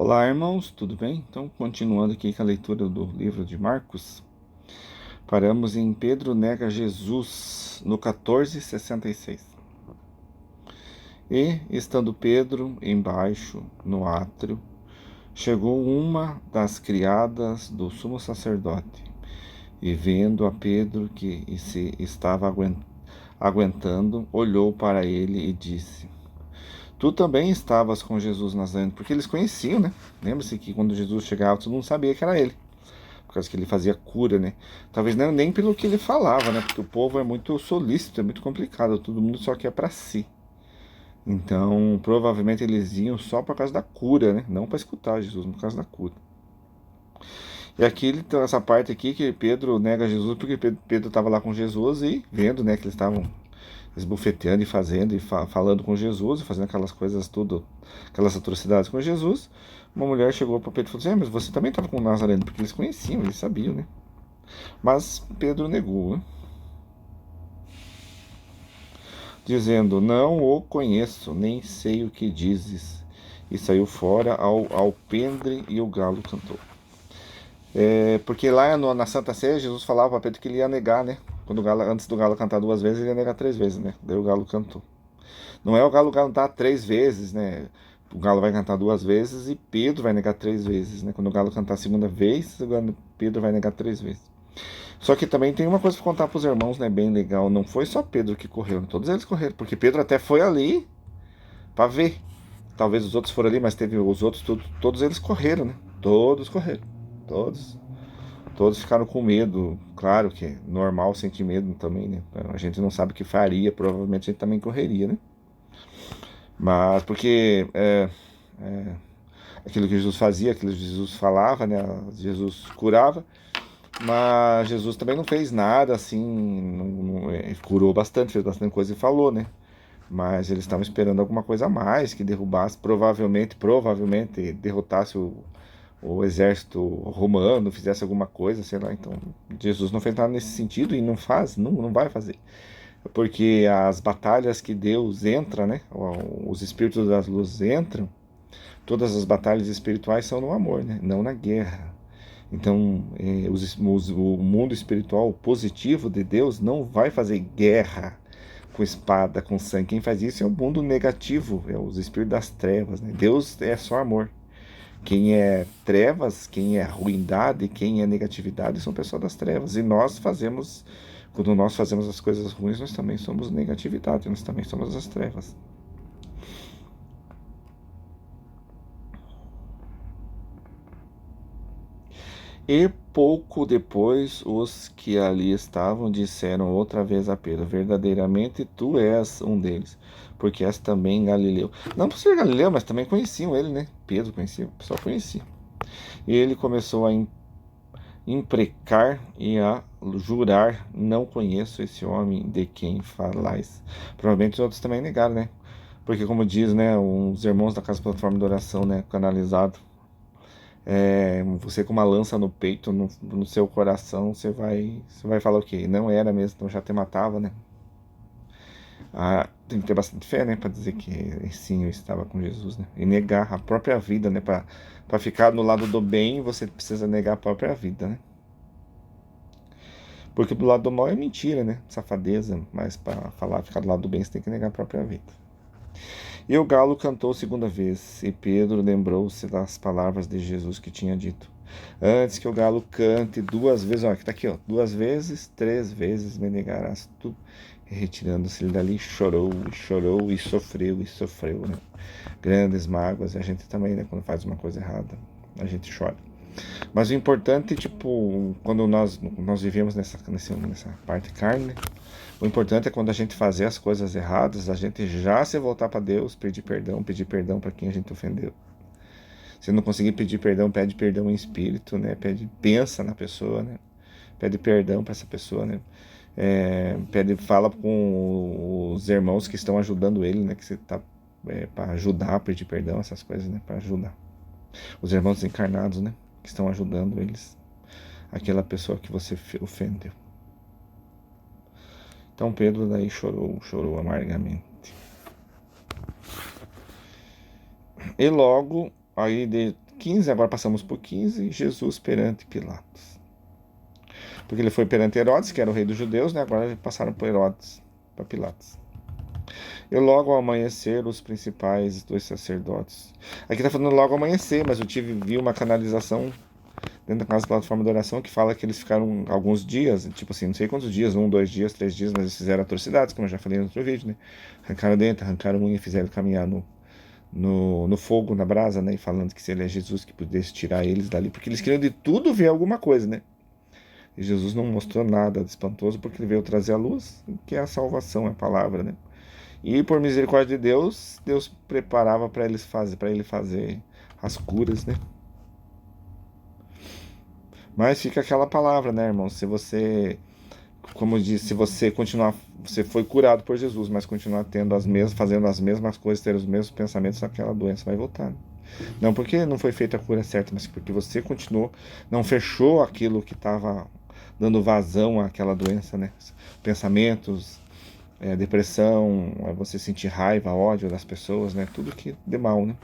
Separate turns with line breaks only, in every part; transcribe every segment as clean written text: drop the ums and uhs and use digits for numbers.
Olá, irmãos, tudo bem? Então, continuando aqui com a leitura do livro de Marcos, paramos em Pedro nega Jesus, no 14:66. E, estando Pedro embaixo, no átrio, chegou uma das criadas do sumo sacerdote, e vendo a Pedro que se estava aguentando, olhou para ele e disse: Tu também estavas com Jesus Nazareno, porque eles conheciam, né? Lembra-se que quando Jesus chegava, todo mundo sabia que era ele, por causa que ele fazia cura, né? Talvez não nem pelo que ele falava, né? Porque o povo é muito solícito, é muito complicado, todo mundo só quer para si. Então, provavelmente eles iam só por causa da cura, né? Não para escutar Jesus, por causa da cura. E aqui ele tem essa parte aqui que Pedro nega Jesus, porque Pedro estava lá com Jesus e vendo, né, que eles estavam esbufeteando e fazendo e falando com Jesus, e fazendo aquelas coisas tudo, aquelas atrocidades com Jesus. Uma mulher chegou para Pedro e falou assim: mas você também estava com o Nazareno, porque eles conheciam, eles sabiam, né? Mas Pedro negou, né? Dizendo: não o conheço, nem sei o que dizes. E saiu fora ao alpendre e o galo cantou. Porque lá na Santa Ceia, Jesus falava para Pedro que ele ia negar, né? Quando antes do galo cantar duas vezes, ele ia negar três vezes, né? Daí o galo cantou. Não é o galo cantar três vezes, né? O galo vai cantar duas vezes e Pedro vai negar três vezes, né? Quando o galo cantar a segunda vez, Pedro vai negar três vezes. Só que também tem uma coisa para contar para os irmãos, né? Bem legal. Não foi só Pedro que correu, todos eles correram, porque Pedro até foi ali para ver. Talvez os outros foram ali, mas teve os outros, todos eles correram, né? Todos correram. Todos. Todos ficaram com medo. Claro que é normal sentir medo também, né? A gente não sabe o que faria, provavelmente a gente também correria, né? Mas porque aquilo que Jesus fazia, aquilo que Jesus falava, né? Jesus curava, mas Jesus também não fez nada assim, curou bastante, fez bastante coisa e falou, né? Mas eles estavam esperando alguma coisa a mais, que derrubasse, provavelmente derrotasse o exército romano, fizesse alguma coisa, sei lá. Então, Jesus não fez nada nesse sentido e não faz, não vai fazer. Porque as batalhas que Deus entra, né? Os espíritos das luzes entram, todas as batalhas espirituais são no amor, né? Não na guerra. Então, o mundo espiritual positivo de Deus não vai fazer guerra com espada, com sangue. Quem faz isso é o mundo negativo, é os espíritos das trevas, né? Deus é só amor. Quem é trevas, quem é ruindade, quem é negatividade são pessoas das trevas. E nós fazemos, quando nós fazemos as coisas ruins, nós também somos negatividade, nós também somos as trevas. E pouco depois, os que ali estavam disseram outra vez a Pedro: verdadeiramente tu és um deles, porque és também Galileu. Não por ser Galileu, mas também conheciam ele, né? Pedro conhecia, o pessoal conhecia. E ele começou a imprecar e a jurar: não conheço esse homem de quem falais. Provavelmente os outros também negaram, né? Porque como diz, né, os irmãos da Casa Plataforma de Oração, né, canalizado, você com uma lança no peito, no seu coração, você vai falar o quê? Não era mesmo, então já te matava, né? Tem que ter bastante fé, né, para dizer que sim, eu estava com Jesus, né? E negar a própria vida, né, para ficar no lado do bem, você precisa negar a própria vida, né? Porque do lado do mal é mentira, né? Safadeza, mas para ficar do lado do bem, você tem que negar a própria vida. E o galo cantou segunda vez, e Pedro lembrou-se das palavras de Jesus que tinha dito: antes que o galo cante duas vezes, olha, que tá aqui, ó, duas vezes, três vezes me negarás tu. E retirando-se dali, chorou e sofreu, né? Grandes mágoas, e a gente também, né, quando faz uma coisa errada, a gente chora. Mas o importante, tipo, quando nós vivemos nessa parte carne, né? O importante é quando a gente fazer as coisas erradas, a gente já se voltar para Deus, pedir perdão para quem a gente ofendeu. Se não conseguir pedir perdão, pede perdão em espírito, né? Pensa na pessoa, né? Pede perdão para essa pessoa, né? Fala com os irmãos que estão ajudando ele, né? Que você tá para ajudar a pedir perdão, essas coisas, né? Para ajudar. Os irmãos encarnados, né? Que estão ajudando eles, aquela pessoa que você ofendeu. Então Pedro daí chorou amargamente. E logo, aí 15, agora passamos por 15, Jesus perante Pilatos. Porque ele foi perante Herodes, que era o rei dos judeus, né? Agora passaram por Herodes, para Pilatos. E logo ao amanhecer, os principais dos sacerdotes. Aqui está falando logo ao amanhecer, mas eu vi uma canalização dentro da nossa plataforma de oração que fala que eles ficaram alguns dias, tipo assim, não sei quantos dias, 1, 2 dias, 3 dias, mas eles fizeram atrocidades, como eu já falei no outro vídeo, né? Arrancaram dentro, arrancaram unha, fizeram caminhar no fogo, na brasa, né? E falando que se ele é Jesus, que pudesse tirar eles dali, porque eles queriam de tudo ver alguma coisa, né? E Jesus não mostrou nada de espantoso, porque ele veio trazer a luz, que é a salvação, é a palavra, né? E por misericórdia de Deus, Deus preparava para ele fazer as curas, né? Mas fica aquela palavra, né, irmão? Se você, como eu disse, se você continuar, você foi curado por Jesus, mas continuar tendo fazendo as mesmas coisas, ter os mesmos pensamentos, aquela doença vai voltar, né? Não porque não foi feita a cura certa, mas porque você continuou, não fechou aquilo que estava dando vazão àquela doença, né? Pensamentos, depressão, você sentir raiva, ódio das pessoas, né? Tudo que de mal, né?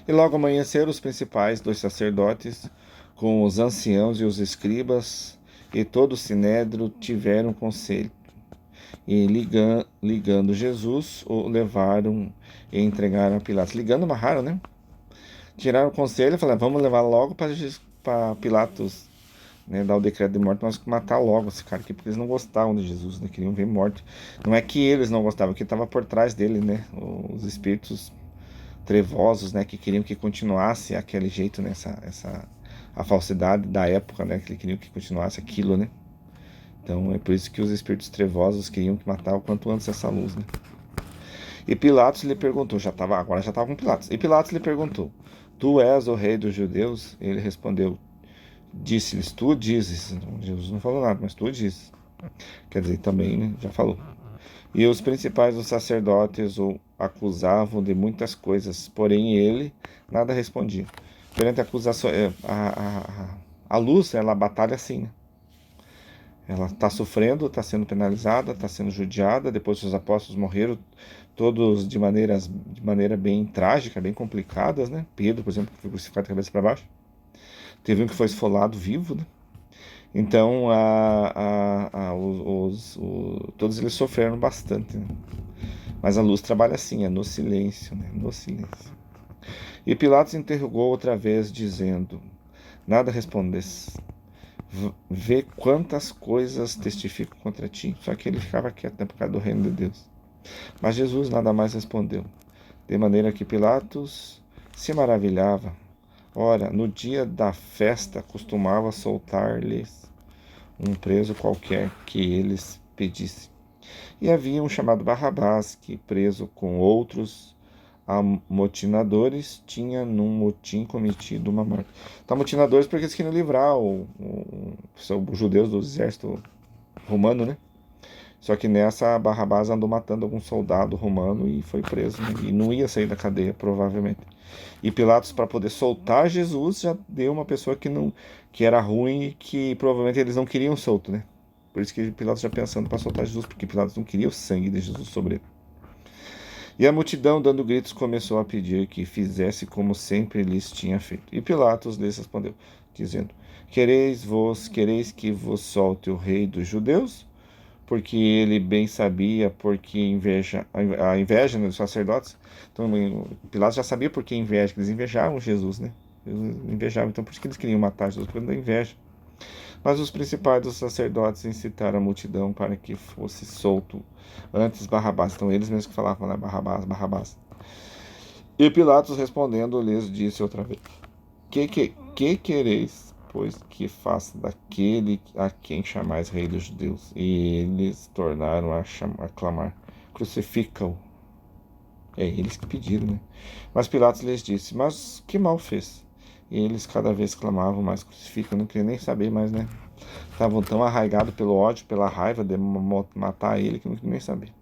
E logo amanheceram os principais dos sacerdotes, com os anciãos e os escribas, e todo o sinédrio tiveram conselho. E ligando Jesus, o levaram e entregaram a Pilatos. Ligando, amarraram, né? Tiraram o conselho e falaram, vamos levar logo para Pilatos, né, dar o decreto de morte, nós matar logo esse cara aqui, porque eles não gostavam de Jesus, né? Queriam ver morte. Não é que eles não gostavam, é que estava por trás dele, né? Os espíritos trevosos, né, que queriam que continuasse aquele jeito, né, a falsidade da época, né, que queriam que continuasse aquilo, né. Então é por isso que os espíritos trevosos queriam que matar o quanto antes essa luz, né. E Pilatos lhe perguntou, agora já estava com Pilatos. E Pilatos lhe perguntou: Tu és o rei dos judeus? Ele respondeu: Disse-lhes, tu dizes. Então, Jesus não falou nada, mas tu dizes. Quer dizer, também, né, já falou. E os principais dos sacerdotes o acusavam de muitas coisas, porém ele nada respondia. Perante a acusação, a luz, ela batalha assim, né? Ela está sofrendo, está sendo penalizada, está sendo judiada. Depois que os apóstolos morreram, todos de maneira bem trágica, bem complicadas, né? Pedro, por exemplo, foi crucificado de cabeça para baixo. Teve um que foi esfolado vivo, né? Então, todos eles sofreram bastante, né? Mas a luz trabalha assim, é no silêncio, né? No silêncio. E Pilatos interrogou outra vez, dizendo: Nada respondes. Vê quantas coisas testifico contra ti. Só que ele ficava quieto, né, por causa do reino de Deus. Mas Jesus nada mais respondeu. De maneira que Pilatos se maravilhava. Ora, no dia da festa costumava soltar-lhes um preso qualquer que eles pedissem. E havia um chamado Barrabás, que, preso com outros amotinadores, tinha num motim cometido uma morte. Então, amotinadores porque eles queriam livrar os judeus do exército romano, né? Só que nessa, Barrabás andou matando algum soldado romano e foi preso, né? E não ia sair da cadeia, provavelmente. E Pilatos, para poder soltar Jesus, já deu uma pessoa que era ruim e que provavelmente eles não queriam solto, né? Por isso que Pilatos já pensando para soltar Jesus, porque Pilatos não queria o sangue de Jesus sobre ele. E a multidão, dando gritos, começou a pedir que fizesse como sempre lhes tinha feito. E Pilatos lhes respondeu, dizendo: Quereis que vos solte o rei dos judeus? Porque ele bem sabia porque a inveja, né, dos sacerdotes. Então Pilatos já sabia por que inveja, que eles invejavam Jesus, né? Eles invejavam, então por isso que eles queriam matar Jesus, por causa da inveja. Mas os principais dos sacerdotes incitaram a multidão para que fosse solto antes Barrabás. Então eles mesmos que falavam, né? Barrabás, Barrabás. E Pilatos respondendo lhes disse outra vez: Que quereis, pois, que faça daquele a quem chamais rei dos judeus? E eles tornaram a clamar: Crucifica-o. É eles que pediram, né? Mas Pilatos lhes disse: Mas que mal fez? E eles cada vez clamavam mais: Crucifica. Não queriam nem saber mais, né? Estavam tão arraigados pelo ódio, pela raiva de matar ele, que não queriam nem saber.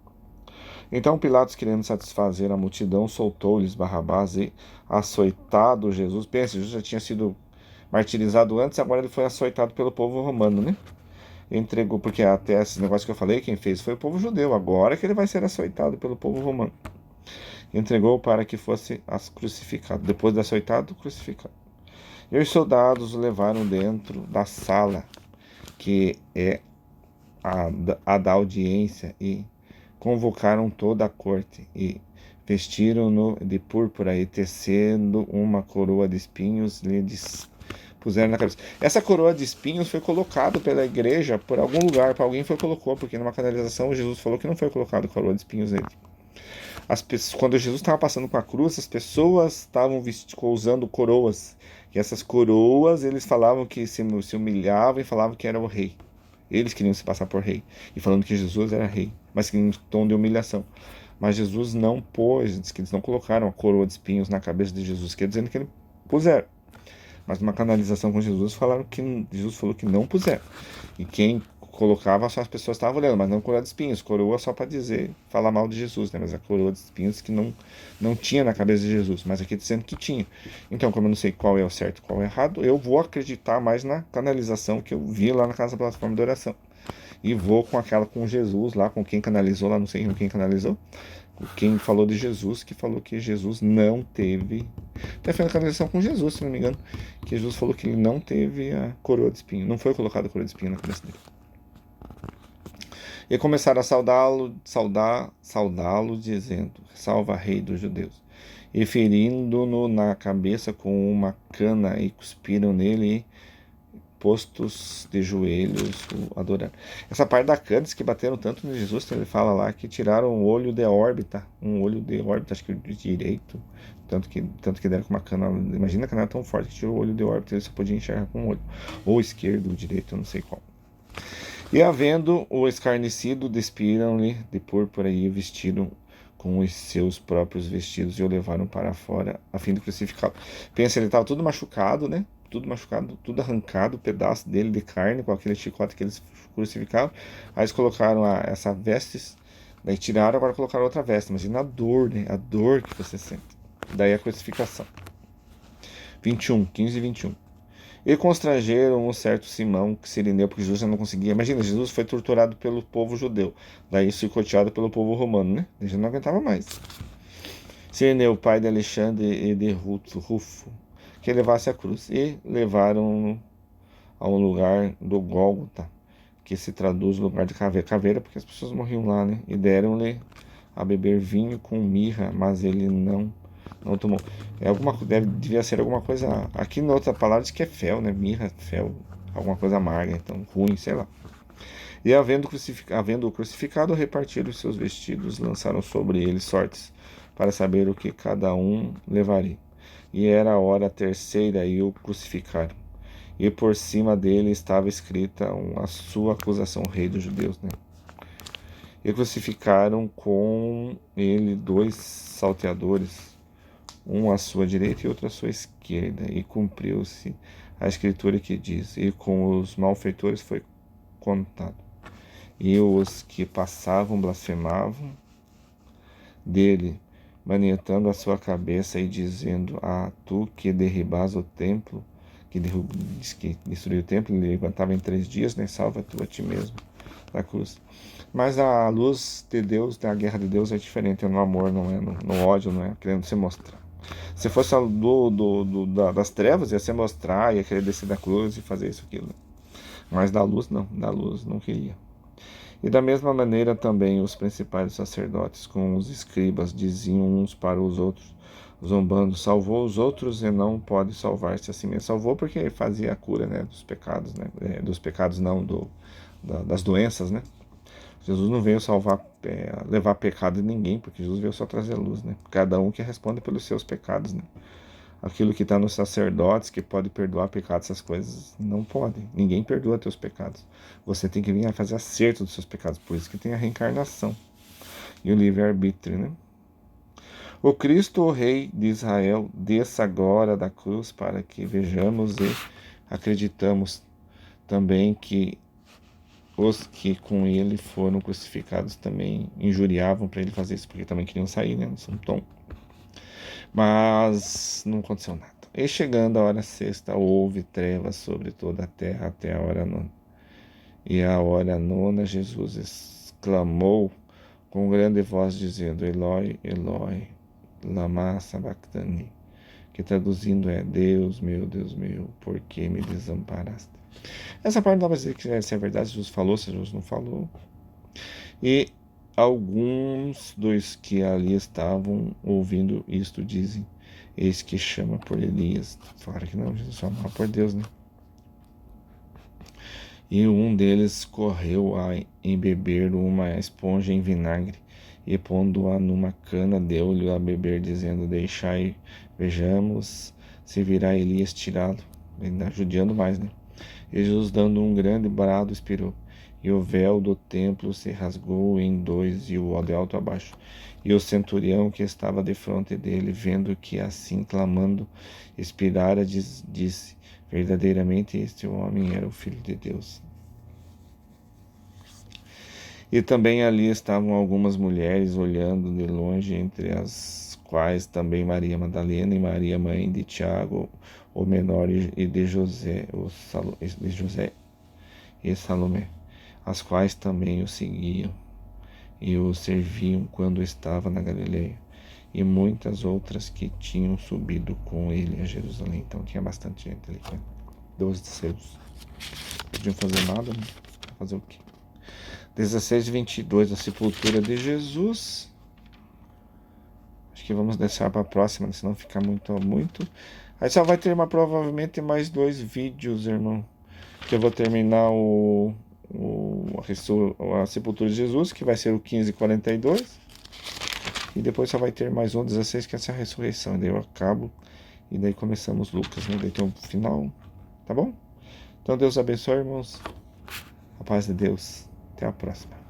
Então Pilatos, querendo satisfazer a multidão, soltou-lhes Barrabás e, açoitado Jesus, pensa, Jesus já tinha sido martirizado antes, agora ele foi açoitado pelo povo romano, né? Entregou, porque até esse negócio que eu falei, quem fez foi o povo judeu, agora que ele vai ser açoitado pelo povo romano. e entregou para que fosse crucificado. Depois de açoitado, crucificado. E os soldados o levaram dentro da sala, que é a da audiência, e convocaram toda a corte, e vestiram-no de púrpura, e tecendo uma coroa de espinhos, lhe puseram na cabeça. Essa coroa de espinhos foi colocada pela igreja por algum lugar, para alguém foi colocou, porque numa canalização Jesus falou que não foi colocado coroa de espinhos nele. Quando Jesus estava passando com a cruz, as pessoas estavam usando coroas. E essas coroas, eles falavam que se humilhavam e falavam que era o rei. Eles queriam se passar por rei. E falando que Jesus era rei, mas em tom de humilhação. Mas Jesus não pôs, diz que eles não colocaram a coroa de espinhos na cabeça de Jesus, quer dizendo que ele puseram. Mas numa canalização com Jesus, falaram que Jesus falou que não puseram. E quem colocava, só as pessoas estavam olhando, mas não coroa de espinhos. Coroa só para dizer, falar mal de Jesus, né? Mas a coroa de espinhos que não tinha na cabeça de Jesus, mas aqui dizendo que tinha. Então, como eu não sei qual é o certo e qual é o errado, eu vou acreditar mais na canalização que eu vi lá na Casa Plataforma de Oração. E vou com aquela com Jesus lá, com quem canalizou lá, não sei quem canalizou, quem falou de Jesus, que falou que Jesus não teve. Até foi na canalização com Jesus, se não me engano, que Jesus falou que ele não teve a coroa de espinho, não foi colocada a coroa de espinho na cabeça dele. E começaram a saudá-lo, dizendo: Salva, Rei dos Judeus. E ferindo-no na cabeça com uma cana, e cuspiram nele, e postos de joelhos, o adoraram. Essa parte da cana, diz que bateram tanto no Jesus, que ele fala lá que tiraram um olho de órbita, acho que de direito, tanto que deram com uma cana. Imagina a cana tão forte que tirou o olho de órbita, ele só podia enxergar com um olho, ou esquerdo, ou direito, eu não sei qual. E havendo o escarnecido, despiram-lhe de púrpura e o vestiram com os seus próprios vestidos e o levaram para fora, a fim de crucificá-lo. Pensa, ele estava tudo machucado, né? Tudo machucado, tudo arrancado, pedaço dele de carne, com aquele chicote que eles crucificavam. Aí eles colocaram essa vestes, daí tiraram, agora colocaram outra veste. Imagina a dor, né? A dor que você sente. Daí a crucificação. 15 e 21. E constrangeram um certo Simão, que Cirineu, porque Jesus já não conseguia. Imagina, Jesus foi torturado pelo povo judeu, daí chicoteado pelo povo romano, né? Ele já não aguentava mais. Cirineu, pai de Alexandre e de Rufo, que levasse a cruz. E levaram-no a um lugar do Gólgota, que se traduz lugar de caveira. Caveira porque as pessoas morriam lá, né? E deram-lhe a beber vinho com mirra, mas ele não tomou. Devia ser alguma coisa. Aqui na outra palavra diz que é fel, né? Mirra, fel, alguma coisa amarga, então ruim, sei lá. E havendo-o crucificado, repartiram os seus vestidos, lançaram sobre ele sortes, para saber o que cada um levaria. E era a hora terceira, e o crucificaram. E por cima dele estava escrita a sua acusação, rei dos judeus, né? E crucificaram com ele 2 salteadores, um à sua direita e outro à sua esquerda, e cumpriu-se a escritura que diz: e com os malfeitores foi contado. E os que passavam blasfemavam dele, manietando a sua cabeça e dizendo: tu que derribas o templo, que destruiu o templo, ele levantava em 3 dias, né? Salva tu a ti mesmo da cruz. Mas a luz de Deus, a guerra de Deus é diferente, é no amor, não é no ódio, não é querendo se mostrar. Se fosse a das trevas, ia se mostrar, ia querer descer da cruz e fazer isso, aquilo. Mas da luz não queria. E da mesma maneira também os principais sacerdotes com os escribas diziam uns para os outros, zombando: salvou os outros e não pode salvar-se a si mesmo. Salvou porque fazia a cura, né, dos pecados, né, dos pecados não, das doenças, né. Jesus não veio levar pecado de ninguém, porque Jesus veio só trazer luz, né. Cada um que responde pelos seus pecados, né. Aquilo que está nos sacerdotes, que pode perdoar pecados, essas coisas, não pode. Ninguém perdoa teus pecados. Você tem que vir a fazer acerto dos seus pecados. Por isso que tem a reencarnação e o livre-arbítrio, né? O Cristo, o Rei de Israel, desça agora da cruz para que vejamos e acreditamos também que os que com ele foram crucificados também injuriavam para ele fazer isso, porque também queriam sair, né? São tom. Mas não aconteceu nada. E chegando a hora sexta, houve trevas sobre toda a terra até a hora nona. E a hora nona, Jesus exclamou com grande voz, dizendo: Eloi, Eloi, lama sabachthani, que traduzindo é Deus, por que me desamparaste? Essa parte não dá para dizer que se é verdade, se Jesus falou, se Jesus não falou. E alguns dos que ali estavam ouvindo isto dizem, eis que chama por Elias. Falaram que não, Jesus chamava por Deus, né? E um deles correu a embeber uma esponja em vinagre, e pondo-a numa cana, deu-lhe a beber, dizendo, deixai, vejamos se virá Elias tirá-lo. Ainda judiando mais, né? E Jesus, dando um grande brado, expirou. E o véu do templo se rasgou em dois, e o de alto a baixo. E o centurião que estava defronte dele, vendo que assim clamando expirara, disse, verdadeiramente este homem era o Filho de Deus. E também ali estavam algumas mulheres olhando de longe, entre as quais também Maria Madalena e Maria, mãe de Tiago, o menor, e de José, e Salomé, as quais também o seguiam e o serviam quando estava na Galileia, e muitas outras que tinham subido com ele a Jerusalém. Então tinha bastante gente ali, 12 discípulos. Não podiam fazer nada, né? Fazer o quê? 16:22, a sepultura de Jesus. Acho que vamos deixar para a próxima, senão fica muito. Aí só vai ter provavelmente mais 2 vídeos, irmão. Que eu vou terminar a sepultura de Jesus, que vai ser o 15:42. E depois só vai ter mais um 16, que é essa ressurreição. E daí eu acabo. E daí começamos Lucas, né? Daí tem um final. Tá bom? Então Deus abençoe, irmãos. A paz de Deus. Até a próxima.